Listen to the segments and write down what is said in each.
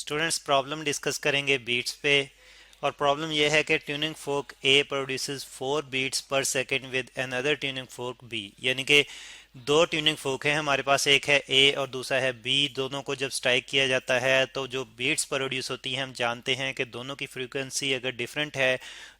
Students problem discuss करेंगे beats पे। और प्रॉब्लम यह है कि tuning fork A produces 4 beats per second with another tuning fork B, यानी कि दो ट्यूनिंग फोक हैं हमारे पास, एक है ए और दूसरा है बी। दोनों को जब स्ट्राइक किया जाता है तो जो बीट्स प्रोड्यूस होती हैं हम जानते हैं कि दोनों की फ्रीक्वेंसी अगर डिफरेंट है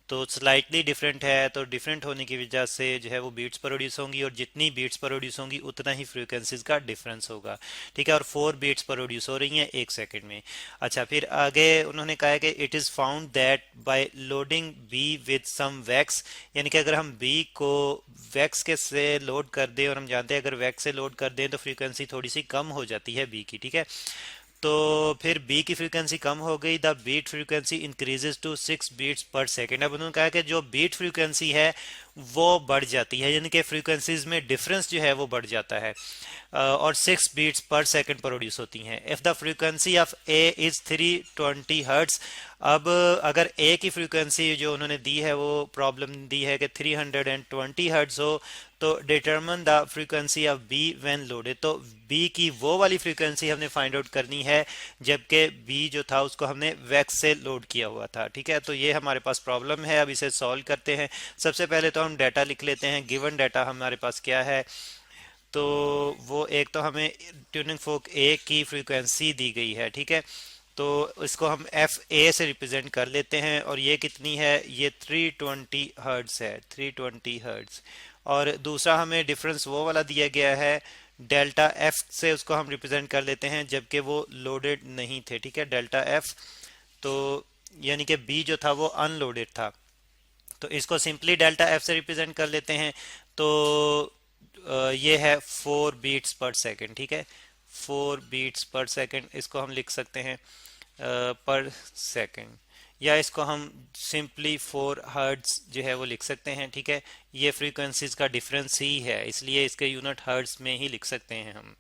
तो स्लाइटली डिफरेंट है, तो डिफरेंट होने की वजह से जो है वो बीट्स प्रोड्यूस होंगी, और जितनी बीट्स प्रोड्यूस होंगी उतना ही फ्रीक्वेंसीज का डिफरेंस होगा। ठीक है, और 4 बीट्स प्रोड्यूस हो रही हैं 1 सेकंड में। अच्छा, फिर आगे उन्होंने कहा है कि it is found that by loading B with some wax, यानी कि अगर हम बी को वैक्स के से लोड कर दें, और हम जानते हैं अगर वैक्स से लोड कर दें तो फ्रीक्वेंसी थोड़ी सी कम हो जाती है बी की। ठीक है, तो फिर बी की फ्रीक्वेंसी कम हो गई, the beat frequency increases to 6 beats per second. अब उन्होंने कहा कि जो बीट फ्रीक्वेंसी है वो बढ़ जाती है, यानी कि फ्रीक्वेंसीज में डिफरेंस जो है वो बढ़ जाता है, और 6 बीट्स पर सेकेंड प्रोड्यूस होती हैं। If the frequency of A is 320 hertz, अब अगर ए की फ्रीक्वेंसी जो उन्होंने दी है वो प्रॉब्लम दी है कि 320 हर्ट्स हो, तो determine the frequency of B when loaded, तो बी की वो वाली फ्रीक्वेंसी हमने फाइंड आउट करनी है जबकि बी जो था उसको हमने वैक्स से लोड किया हुआ था। ठीक है, तो ये हमारे पास प्रॉब्लम है। अब इसे सॉल्व करते हैं। सबसे पहले तो हम डाटा लिख लेते हैं। गिवन डाटा हमारे पास क्या है, तो वो एक तो हमें ट्यूनिंग फोक ए की फ्रीक्वेंसी दी गई है। ठीक है, तो इसको हम एफ ए से रिप्रेजेंट कर लेते हैं, और ये कितनी है, ये 320 हर्ट्ज है, 320 हर्ट्ज। और दूसरा हमें डिफरेंस वो वाला दिया गया है डेल्टा एफ से, उसको हम रिप्रेजेंट कर लेते हैं जबकि वो लोडेड नहीं थे। ठीक है, डेल्टा एफ, तो यानी कि बी जो था वो अनलोडेड था, तो इसको सिंपली डेल्टा एफ से रिप्रेजेंट कर लेते हैं। तो ये है 4 बीट्स पर सेकेंड। ठीक है, 4 बीट्स पर सेकेंड, इसको हम लिख सकते हैं पर सेकेंड, या इसको हम सिंपली 4 हर्ट्ज जो है वो लिख सकते हैं। ठीक है, ये फ्रीक्वेंसीज का डिफरेंस ही है, इसलिए इसके यूनिट हर्ट्ज में ही लिख सकते हैं हम।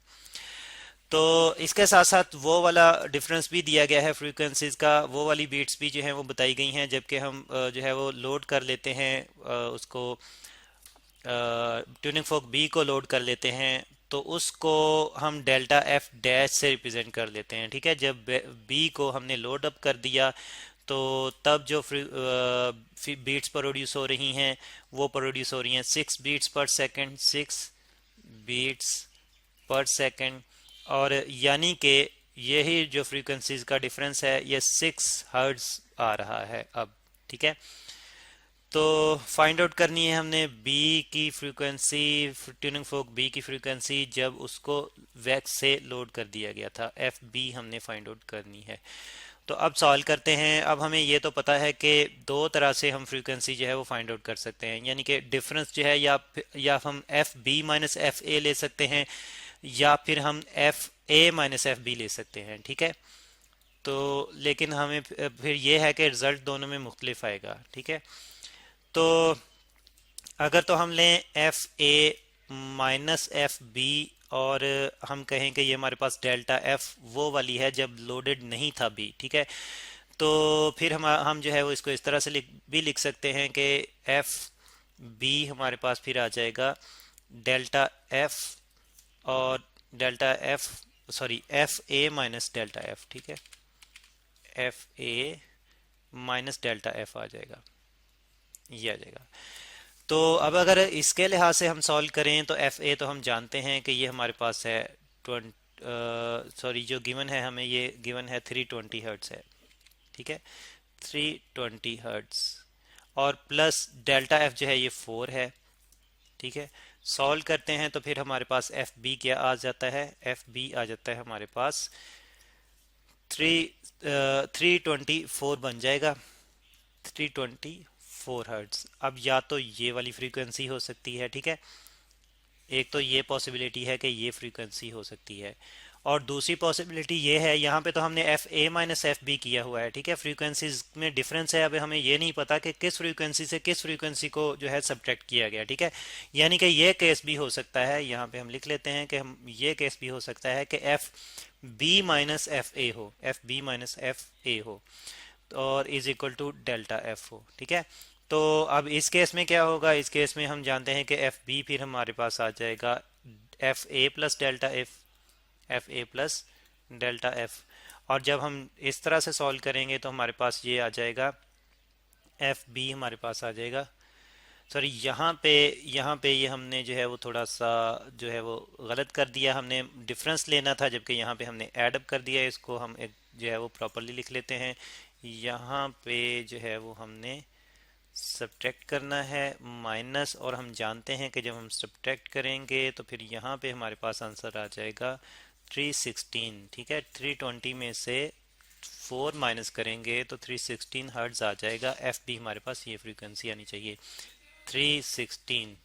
तो इसके साथ साथ वो वाला डिफरेंस भी दिया गया है फ्रीक्वेंसीज का, वो वाली बीट्स भी जो है वो बताई गई हैं जबकि हम जो है वो लोड कर लेते हैं उसको, ट्यूनिंग फोक बी को लोड कर लेते हैं, तो उसको हम डेल्टा एफ डैश से रिप्रेजेंट कर लेते हैं। ठीक है, जब बी को हमने लोड अप कर दिया तो तब जो बीट्स प्रोड्यूस हो रही हैं वो प्रोड्यूस हो रही हैं 6 beats per second, 6 beats per second. और यानी कि यही जो फ्रीक्वेंसीज का डिफरेंस है ये 6 हर्ट्ज आ रहा है अब। ठीक है, तो फाइंड आउट करनी है हमने बी की फ्रीक्वेंसी, ट्यूनिंग फोक बी की फ्रीक्वेंसी जब उसको वैक्स से लोड कर दिया गया था, एफ बी हमने फाइंड आउट करनी है। तो अब सॉल्व करते हैं। अब हमें ये तो पता है कि दो तरह से हम फ्रीक्वेंसी जो है वो फाइंड आउट कर सकते हैं, यानी कि डिफरेंस जो है या हम F B minus F A ले सकते हैं, या फिर हम F A minus F B ले सकते हैं। ठीक है, तो लेकिन हमें फिर ये है कि रिजल्ट दोनों में मुख्तलिफ आएगा। ठीक है, तो अगर तो हम लें F A minus F B, और हम कहें कि ये हमारे पास डेल्टा एफ वो वाली है जब लोडेड नहीं था बी। ठीक है, तो फिर हम जो है वो इसको इस तरह से लिख सकते हैं कि एफ बी हमारे पास फिर आ जाएगा डेल्टा एफ, और delta F, sorry F A minus delta F. ठीक है, F A minus delta F आ जाएगा, ये आ जाएगा। तो अब अगर इसके लिहाज से हम सॉल्व करें तो एफ ए तो हम जानते हैं कि ये हमारे पास है सॉरी जो गिवन है हमें, ये गिवन है 320 हर्ट्स है। ठीक है, 320 हर्ट्स, और प्लस डेल्टा एफ जो है ये 4 है। ठीक है, सॉल्व करते हैं तो फिर हमारे पास एफ बी क्या आ जाता है, एफ बी आ जाता है हमारे पास 324 बन जाएगा, 324 हर्ट्स। अब या तो ये वाली फ्रीक्वेंसी हो सकती है, ठीक है, एक तो ये पॉसिबिलिटी है कि ये फ्रीक्वेंसी हो सकती है, और दूसरी पॉसिबिलिटी ये है, यहाँ पे तो हमने F A minus F B किया हुआ है। ठीक है, फ्रीक्वेंसीज में डिफरेंस है, अब हमें ये नहीं पता कि किस फ्रीक्वेंसी से किस फ्रीक्वेंसी को जो है सब्ट्रैक्ट किया गया। ठीक है, यानी कि ये केस भी हो सकता है, यहाँ पे हम लिख लेते हैं कि हम ये केस भी हो सकता है कि F B minus F A हो, F B minus F A हो, और is equal to delta F हो। ठीक है, तो अब इस केस में क्या होगा, इस केस में हम जानते हैं कि एफ बी फिर हमारे पास आ जाएगा F A plus delta F, F A plus delta F. और जब हम इस तरह से सॉल्व करेंगे तो हमारे पास ये आ जाएगा, एफ बी हमारे पास आ जाएगा। सॉरी, यहाँ पे ये हमने जो है वो थोड़ा सा जो है वो गलत कर दिया, हमने डिफरेंस लेना था जबकि यहाँ पे हमने ऐड अप कर दिया। इसको हम एक जो है वो प्रॉपरली लिख लेते हैं। यहाँ पे जो है वो हमने सब्ट्रैक्ट करना है माइनस, और हम जानते हैं कि जब हम सब्ट्रैक्ट करेंगे तो फिर यहाँ पे हमारे पास आंसर आ जाएगा 316। ठीक है, 320 में से 4 माइनस करेंगे तो 316 हर्ट्ज आ जाएगा। एफ बी हमारे पास ये फ्रीक्वेंसी आनी चाहिए, 316।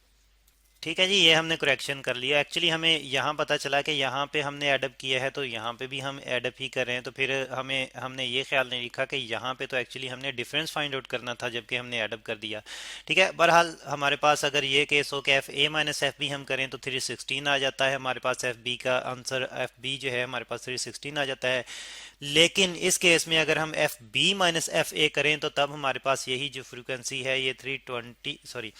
ठीक है जी, ये हमने करेक्शन कर लिया। एक्चुअली हमें यहाँ पता चला कि यहाँ पे हमने एडअप किया है तो यहाँ पे भी हम एडअप ही कर रहे हैं, तो फिर हमने ये ख्याल नहीं रखा कि यहाँ पे तो एक्चुअली हमने डिफरेंस फाइंड आउट करना था जबकि हमने एडअप कर दिया। ठीक है, बहरहाल हमारे पास अगर ये केस हो कि F A minus F B हम करें तो 316 आ जाता है हमारे पास। एफ बी का आंसर, एफ बी जो है हमारे पास 316 आ जाता है। लेकिन इस केस में अगर हम F B minus F A करें तो तब हमारे पास यही जो फ्रिक्वेंसी है ये 320, सॉरी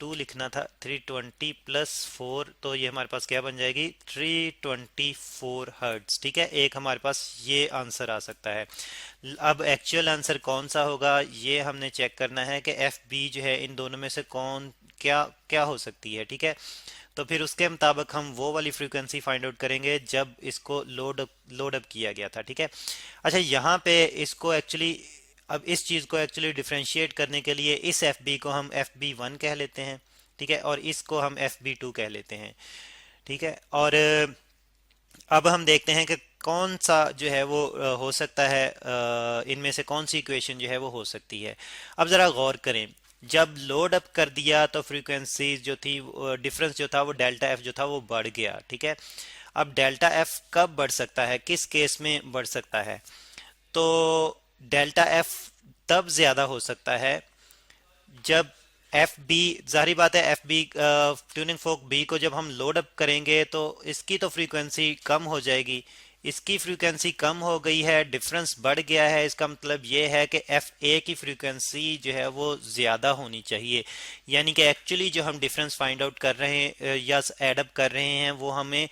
2 लिखना था, 320 प्लस 4, तो ये हमारे पास क्या बन जाएगी, 324 हर्ट्ज। ठीक है, एक हमारे पास ये आंसर आ सकता है। अब एक्चुअल आंसर कौन सा होगा ये हमने चेक करना है कि एफ बी जो है इन दोनों में से कौन क्या क्या हो सकती है। ठीक है, तो फिर उसके मुताबिक हम वो वाली फ्रीक्वेंसी फाइंड आउट करेंगे जब इसको लोड अप किया गया था। ठीक है, अच्छा यहाँ पे इसको एक्चुअली, अब इस चीज़ को एक्चुअली डिफ्रेंशिएट करने के लिए इस एफ बी को हम एफ बी वन कह लेते हैं। ठीक है, और इसको हम एफ बी टू कह लेते हैं। ठीक है, और अब हम देखते हैं कि कौन सा जो है वो हो सकता है, इनमें से कौन सी इक्वेशन जो है वो हो सकती है। अब ज़रा गौर करें, जब लोड अप कर दिया तो फ्रीक्वेंसी जो थी, डिफरेंस जो था वो डेल्टा एफ जो था वो बढ़ गया। ठीक है, अब डेल्टा एफ कब बढ़ सकता है, किस केस में बढ़ सकता है, तो डेल्टा एफ तब ज़्यादा हो सकता है जब एफ बी, जाहिर बात है F B tuning fork B को जब हम लोड अप करेंगे तो इसकी तो फ्रीक्वेंसी कम हो जाएगी। इसकी फ्रीक्वेंसी कम हो गई है, डिफरेंस बढ़ गया है, इसका मतलब ये है कि एफ ए की फ्रीक्वेंसी जो है वो ज़्यादा होनी चाहिए। यानी कि एक्चुअली जो हम डिफरेंस फाइंड आउट कर रहे हैं या एडअप कर रहे हैं वो हमें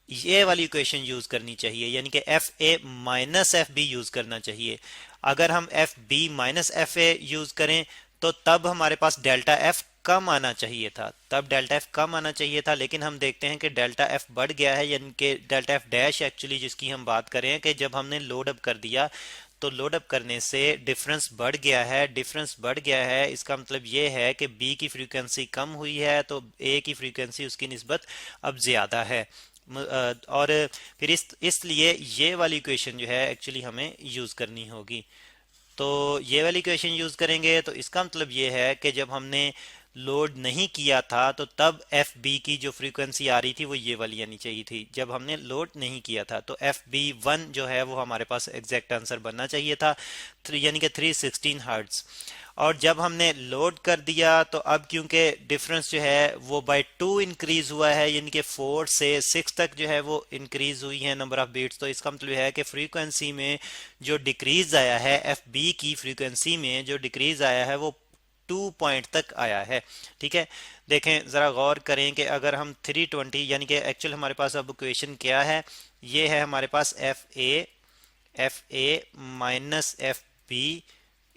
ये वाली इक्वेशन यूज करनी चाहिए, यानी कि F A minus F B use करना चाहिए। अगर हम F B minus F A use करें तो तब हमारे पास डेल्टा एफ कम आना चाहिए था, तब डेल्टा एफ कम आना चाहिए था, लेकिन हम देखते हैं कि डेल्टा एफ बढ़ गया है, यानी कि डेल्टा एफ डैश एक्चुअली जिसकी हम बात करें कि जब हमने लोड अप कर दिया तो लोड अप करने से डिफरेंस बढ़ गया है। डिफरेंस बढ़ गया है इसका मतलब ये है कि बी की फ्रीक्वेंसी कम हुई है तो ए की फ्रीक्वेंसी उसकी निस्बत अब ज़्यादा है। और फिर इसलिए ये वाली इक्वेशन जो है एक्चुअली हमें यूज़ करनी होगी। तो ये वाली इक्वेशन यूज़ करेंगे तो इसका मतलब ये है कि जब हमने लोड नहीं किया था तो तब एफ बी की जो फ्रीक्वेंसी आ रही थी वो ये वाली आनी चाहिए थी, जब हमने लोड नहीं किया था। तो एफ बी वन जो है वो हमारे पास एग्जैक्ट आंसर बनना चाहिए था, यानी कि 316 हर्ट्ज। और जब हमने लोड कर दिया तो अब क्योंकि डिफरेंस जो है वो बाय 2 इंक्रीज हुआ है, यानी कि 4 से 6 तक जो है वो इंक्रीज हुई है नंबर ऑफ बीट्स, तो इसका मतलब है कि फ्रीक्वेंसी में जो डिक्रीज आया है, एफ बी की फ्रीक्वेंसी में जो डिक्रीज आया है वो 2 पॉइंट तक आया है। ठीक है, देखें ज़रा गौर करें कि अगर हम 320, यानी कि एक्चुअल हमारे पास अब इक्वेशन क्या है, ये है हमारे पास F A minus F B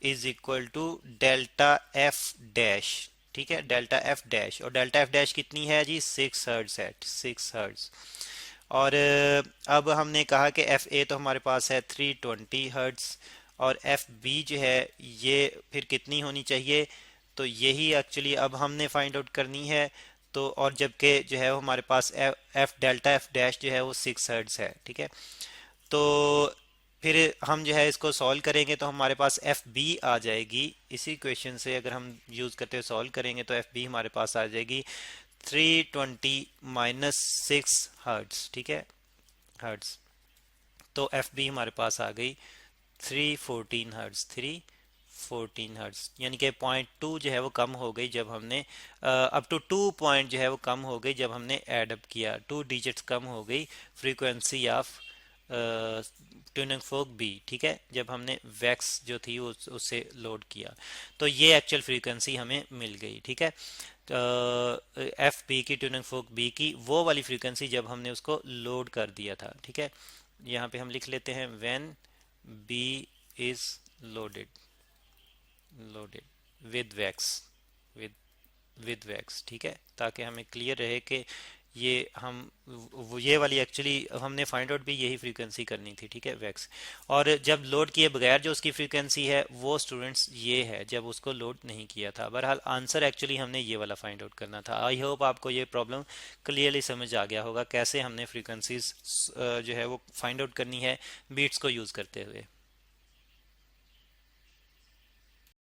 is equal to delta F dash. ठीक है, डेल्टा एफ डैश, और डेल्टा एफ डैश कितनी है जी, 6 हर्ट्ज है, 6 हर्ट्ज। और अब हमने कहा कि एफ ए तो हमारे पास है 320 हर्ट्ज, और एफ बी जो है ये फिर कितनी होनी चाहिए, तो यही एक्चुअली अब हमने फाइंड आउट करनी है। तो और जबकि जो है वो हमारे पास एफ डेल्टा एफ डैश जो है वो 6 हर्ट्ज है। ठीक है, तो फिर हम जो है इसको सॉल्व करेंगे तो हमारे पास एफ बी आ जाएगी, इसी क्वेश्चन से अगर हम यूज़ करते हुए सॉल्व करेंगे तो एफ बी हमारे पास आ जाएगी 320 माइनस 6 हर्ट्ज। ठीक है, हर्ट्ज, तो एफ बी हमारे पास आ गई 314 हर्ट्ज, 314 हर्ट्ज, यानी कि 0.2 जो है वो कम हो गई जब हमने अप टू 2 पॉइंट जो है वो कम हो गई जब हमने एड अप किया, 2 डिजिट्स कम हो गई frequency of tuning fork B. ठीक है, जब हमने वैक्स जो थी उससे लोड किया तो ये एक्चुअल फ्रीक्वेंसी हमें मिल गई। ठीक है, एफ बी की ट्यूनिंग फोक बी की वो वाली फ्रीक्वेंसी जब हमने उसको लोड कर दिया था। ठीक है, यहाँ पे हम लिख लेते हैं when B is loaded, loaded with wax, with with wax, ठीक है, ताकि हमें क्लियर रहे कि ये हम ये वाली एक्चुअली हमने फाइंड आउट भी यही फ्रीक्वेंसी करनी थी, ठीक है, वैक्स। और जब लोड किए बगैर जो उसकी फ्रीक्वेंसी है वो स्टूडेंट्स ये है जब उसको लोड नहीं किया था। बहरहाल आंसर एक्चुअली हमने ये वाला फाइंड आउट करना था। आई होप आपको ये प्रॉब्लम क्लियरली समझ आ गया होगा कैसे हमने फ्रीक्वेंसीज जो है वो फाइंड आउट करनी है बीट्स को यूज़ करते हुए।